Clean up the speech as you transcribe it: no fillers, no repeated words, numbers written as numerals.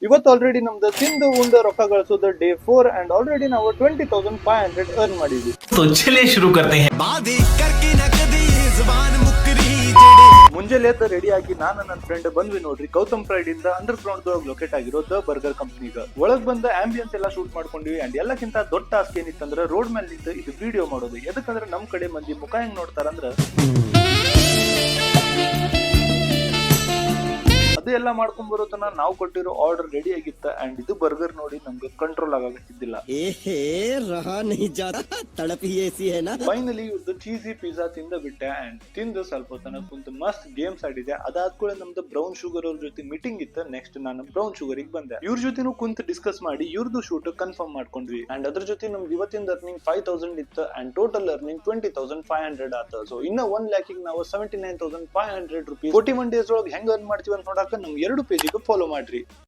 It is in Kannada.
ಇವತ್ತು ಆಲ್ರೆಡಿ ನಮ್ದು ತಿಂದು ಉಂಡು ರೊಕ್ಕ ಗಳಿಸೋದು ಡೇ 4 ಅಂಡ್ ಆಲ್ರೆಡಿ ನಾವು 20,500 ಅರ್ನ್ ಮಾಡಿದ್ವಿ. तो चलिए शुरू करते हैं. ಮುಂಜಾನೆ ಎದ್ದು ರೆಡಿ ಆಗಿ ನಾನು ನನ್ನ ಫ್ರೆಂಡ್ ಬಂದ್ವಿ ನೋಡ್ರಿ ಗೌತಮ್ ಪ್ರೈಡ್ ಇಂದ ಅಂಡರ್ ಗ್ರೌಂಡ್ ಲೊಕೇಟ್ ಆಗಿರೋ ದ ಬರ್ಗರ್ ಕಂಪ್ನಿಗ. ಒಳಗ್ ಬಂದ ಆಂಬಿಯನ್ಸ್ ಎಲ್ಲ ಶೂಟ್ ಮಾಡ್ಕೊಂಡ್ವಿ ಅಂಡ್ ಎಲ್ಲಕ್ಕಿಂತ ದೊಡ್ಡ ಟಾಸ್ಕ್ ಏನಿತ್ತಂದ್ರೆ ರೋಡ್ ಮೇಲೆ ನಿಂತು ಇದು ವಿಡಿಯೋ ಮಾಡೋದು. ಎದಕ್ಕಂದ್ರೆ ನಮ್ ಕಡೆ ಮಂದಿ ಮುಖ ಹೆಂಗ್ ನೋಡ್ತಾರಂದ್ರ ಅದೆಲ್ಲ ಮಾಡ್ಕೊಂಡ್ ಬರೋ ತನ ನಾವು ಕೊಟ್ಟಿರೋ ಆರ್ಡರ್ ರೆಡಿ ಆಗಿತ್ತ ಅಂಡ್ ಇದು ಬರ್ಗರ್ ನೋಡಿ ನಮ್ಗೆ ಕಂಟ್ರೋಲ್ ಆಗತ್ತಿದ್ದಿಲ್ಲ. ಫೈನಲಿ ಇವ್ರದ್ದು ಚೀಸಿ ಪಿಜ್ಜಾ ತಿಂದ ಬಿಟ್ಟೆ ಅಂಡ್ ತಿಂದು ಸ್ವಲ್ಪ ತನಕ ಕುಂತು ಮಸ್ತ್ ಗೇಮ್ಸ್ ಆಡಿದೆ. ಅದಾದ್ಕೂಳೆ ನಮ್ದು ಬ್ರೌನ್ ಶುಗರ್ ಅವ್ರ ಜೊತೆ ಮೀಟಿಂಗ್ ಇತ್ತು. ನೆಕ್ಸ್ಟ್ ನಾನು ಬ್ರೌನ್ ಶುಗರ್ ಬಂದೆ. ಇವ್ರ ಜೊತೆನೂ ಕುಂತು ಡಿಸ್ಕಸ್ ಮಾಡಿ ಇವ್ರದ್ದು ಶೂಟ್ ಕನ್ಫರ್ಮ್ ಮಾಡ್ಕೊಂಡ್ವಿ ಅಂಡ್ ಅದ್ರ ಜೊತೆ ನಮ್ದು ಇವತ್ತಿಂದ ಅರ್ನಿಂಗ್ 5,000 ಇತ್ತು ಅಂಡ್ ಟೋಟಲ್ ಅರ್ನಿಂಗ್ 20,500 ಆತ. ಸೊ ಇನ್ನ 1 ಲ್ಯಾಕಿಗೆ ನಾವು 79,500 ರೂಪೀಸ್ 41 ಡೇಸ್ ಒಳಗೆ ಹೆಂಗ್ ಅರ್ನ್ ಮಾಡ್ತೀವಿ ಅಂತ ನೋಡಾಕ ನಮ್ 2 ಪೇಜಿಗೆ ಫಾಲೋ ಮಾಡ್ರಿ.